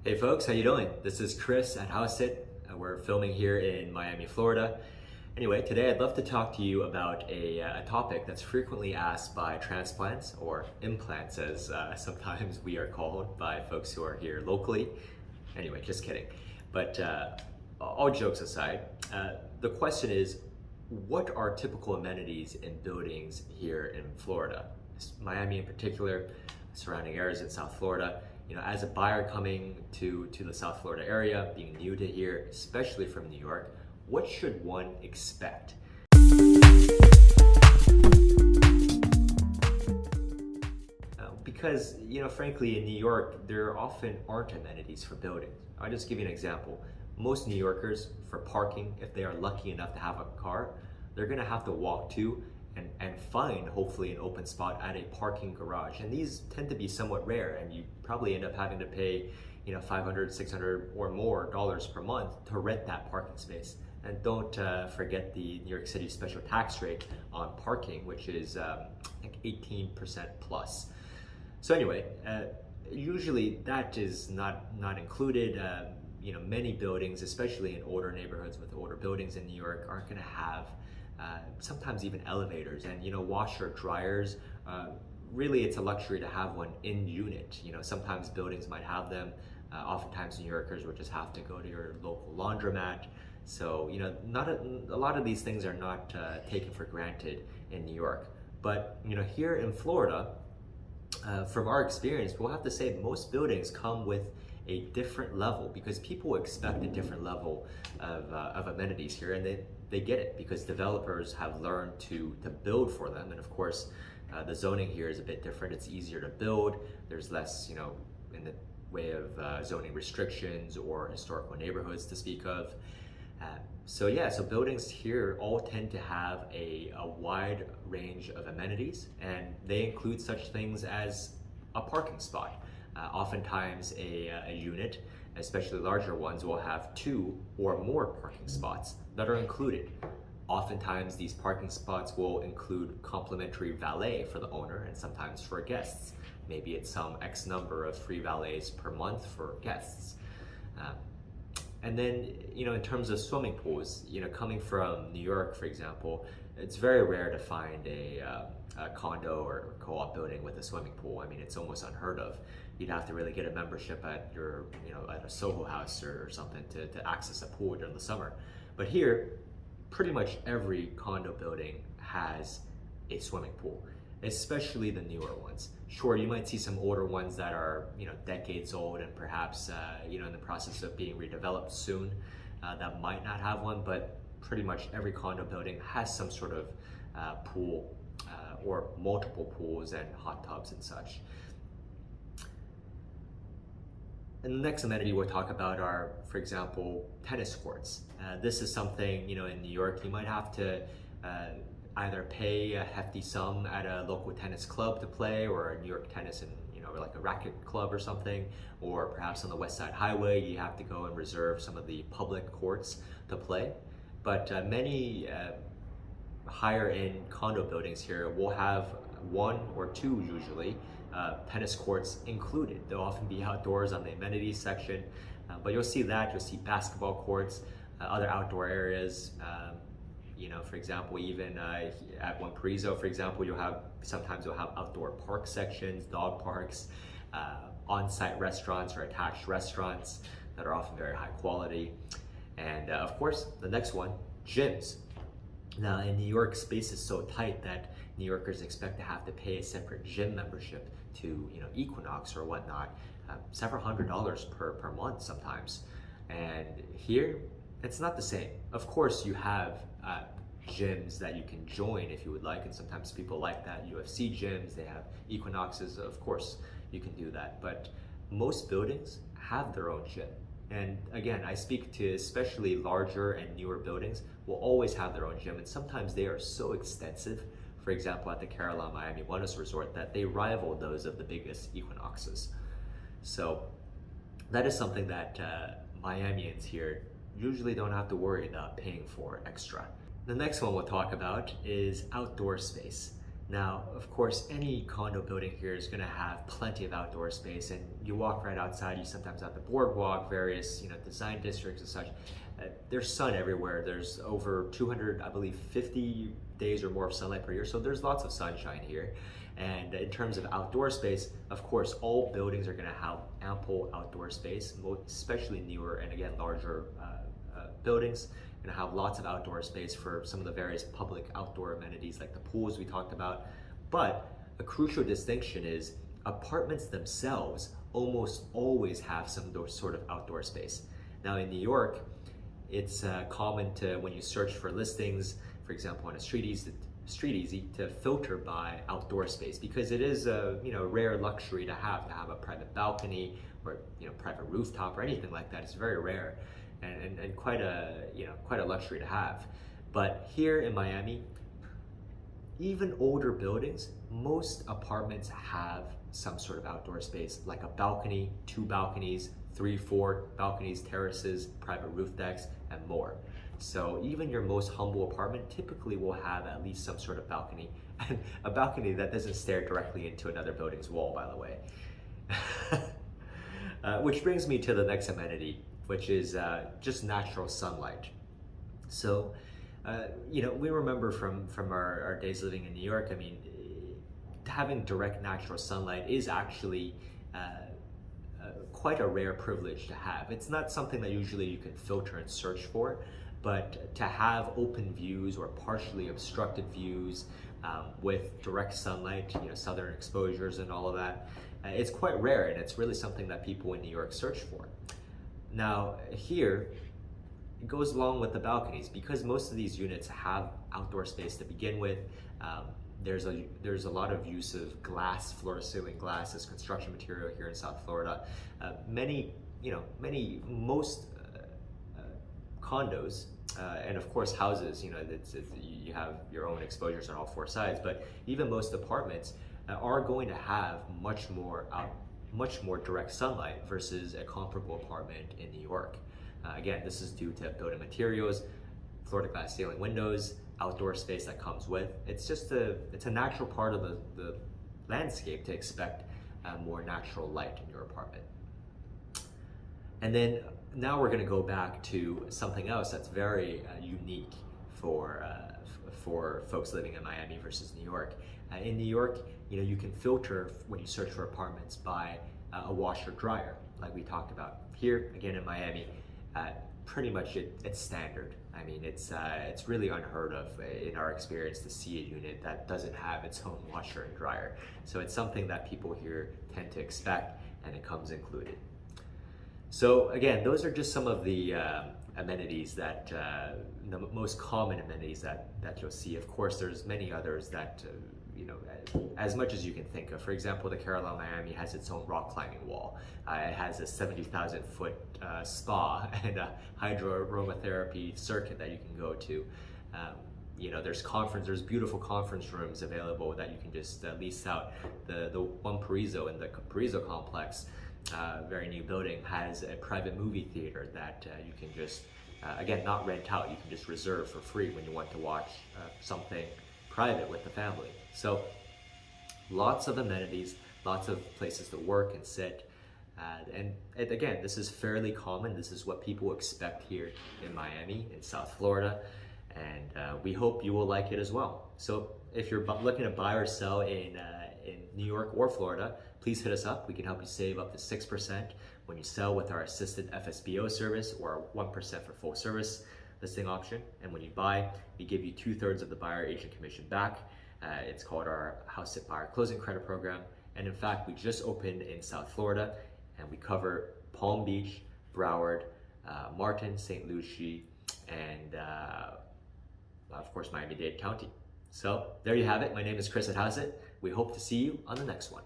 Hey folks, how you doing? This is Chris at HouseSit. We're filming here in Miami, Florida. Anyway, today I'd love to talk to you about a topic that's frequently asked by transplants, or implants as sometimes we are called by folks who are here locally. Anyway, just kidding. But all jokes aside, the question is, what are typical amenities in buildings here in Florida? Miami in particular, surrounding areas in South Florida. You know, as a buyer coming to the South Florida area, being new to here, especially from New York, what should one expect? Because, you know, frankly, in New York, there often aren't amenities for buildings. I'll just give you an example. Most New Yorkers, for parking, if they are lucky enough to have a car, they're gonna have to walk to and find, hopefully, an open spot at a parking garage. And these tend to be somewhat rare, and you probably end up having to pay, you know, $500, $600 or more dollars per month to rent that parking space. And don't forget the New York City special tax rate on parking, which is I think 18% plus. So anyway, usually that is not included. You know, many buildings, especially in older neighborhoods with older buildings in New York, aren't going to have sometimes even elevators, and you know, washer dryers. Really, it's a luxury to have one in unit. You know, sometimes buildings might have them. Oftentimes, New Yorkers would just have to go to your local laundromat. So you know, not a lot of these things are not taken for granted in New York. But you know, here in Florida, from our experience, we'll have to say most buildings come with a different level because people expect a different level of amenities here, and they get it because developers have learned to build for them. And of course, the zoning here is a bit different. It's easier to build. There's less, you know, in the way of zoning restrictions or historical neighborhoods to speak of. So yeah, so buildings here all tend to have a wide range of amenities, and they include such things as a parking spot. Oftentimes a unit, especially larger ones, will have 2 or more parking spots that are included. Oftentimes these parking spots will include complimentary valet for the owner and sometimes for guests. Maybe it's some X number of free valets per month for guests. And then, you know, in terms of swimming pools, you know, coming from New York, for example, it's very rare to find a condo or co-op building with a swimming pool. I mean, it's almost unheard of. You'd have to really get a membership at your, you know, at a Soho House or something to access a pool during the summer. But here, pretty much every condo building has a swimming pool, especially the newer ones. Sure, you might see some older ones that are, you know, decades old and perhaps, you know, in the process of being redeveloped soon, that might not have one, but pretty much every condo building has some sort of pool or multiple pools and hot tubs and such. And the next amenity we'll talk about are, for example, tennis courts. This is something, you know, in New York, you might have to either pay a hefty sum at a local tennis club to play, or a New York tennis and, you know, like a racket club or something, or perhaps on the West Side Highway, you have to go and reserve some of the public courts to play. But many higher end condo buildings here will have 1 or 2 usually tennis courts included. They'll often be outdoors on the amenities section, but you'll see basketball courts, other outdoor areas. You know, for example, even at One Paraiso, for example, sometimes you'll have outdoor park sections, dog parks, on-site restaurants or attached restaurants that are often very high quality. And of course, the next one, gyms. Now in New York, space is so tight that New Yorkers expect to have to pay a separate gym membership to, you know, Equinox or whatnot, several $100s per month sometimes. And here, it's not the same. Of course, you have gyms that you can join if you would like, and sometimes people like that. UFC gyms, they have Equinoxes, of course you can do that. But most buildings have their own gym. And again, I speak to especially larger and newer buildings will always have their own gym, and sometimes they are so extensive, for example at the Carillon Miami Wellness Resort, that they rival those of the biggest Equinoxes. So that is something that Miamians here usually don't have to worry about paying for extra. The next one we'll talk about is outdoor space. Now, of course, any condo building here is going to have plenty of outdoor space, and you walk right outside, you sometimes have the boardwalk, various, design districts and such. There's sun everywhere. There's over 200, I believe, 50 days or more of sunlight per year, so there's lots of sunshine here. And in terms of outdoor space, of course, all buildings are going to have ample outdoor space, especially newer and again larger buildings. Going to have lots of outdoor space for some of the various public outdoor amenities like the pools we talked about. But a crucial distinction is apartments themselves almost always have some sort of outdoor space. Now in New York, it's common to, when you search for listings, for example on a StreetEasy, to filter by outdoor space, because it is a rare luxury to have a private balcony or private rooftop or anything like that. It's very rare. And quite a luxury to have. But here in Miami, even older buildings, most apartments have some sort of outdoor space, like a balcony, 2 balconies, 3, 4 balconies, terraces, private roof decks, and more. So even your most humble apartment typically will have at least some sort of balcony, and a balcony that doesn't stare directly into another building's wall, by the way. Which brings me to the next amenity, which is just natural sunlight. So, we remember from our days living in New York, I mean, having direct natural sunlight is actually quite a rare privilege to have. It's not something that usually you can filter and search for, but to have open views or partially obstructed views with direct sunlight, southern exposures and all of that, it's quite rare, and it's really something that people in New York search for. Now here, it goes along with the balconies, because most of these units have outdoor space to begin with. There's a lot of use of glass, floor-to-ceiling glass as construction material here in South Florida. Most condos and of course houses, you have your own exposures on all 4 sides, but even most apartments are going to have much more direct sunlight versus a comparable apartment in New York. Again, this is due to building materials, floor-to-glass ceiling windows, outdoor space that comes with. It's a natural part of the landscape to expect more natural light in your apartment. And then now we're going to go back to something else that's very unique for folks living in Miami versus New York. In New York, you can filter when you search for apartments by a washer dryer, like we talked about. Here, again in Miami, pretty much it's standard. I mean, it's really unheard of in our experience to see a unit that doesn't have its own washer and dryer. So it's something that people here tend to expect, and it comes included. So again, those are just some of the amenities that, the most common amenities that you'll see. Of course, there's many others that, as much as you can think of. For example, the Carillon Miami has its own rock climbing wall. It has a 70,000 foot spa and a hydro aromatherapy circuit that you can go to. There's beautiful conference rooms available that you can just lease out. The One Paraiso in the Paraiso complex, very new building, has a private movie theater that you can just, again, not rent out, you can just reserve for free when you want to watch something private with the family. So lots of amenities, lots of places to work and sit. And again, this is fairly common. This is what people expect here in Miami, in South Florida. And we hope you will like it as well. So if you're looking to buy or sell in New York or Florida, please hit us up. We can help you save up to 6% when you sell with our assisted FSBO service, or 1% for full service listing option. And when you buy, we give you 2/3 of the buyer agent commission back. It's called our House It Buyer Closing Credit Program. And in fact, we just opened in South Florida, and we cover Palm Beach, Broward, Martin, St. Lucie, and of course, Miami-Dade County. So there you have it. My name is Chris at House It. We hope to see you on the next one.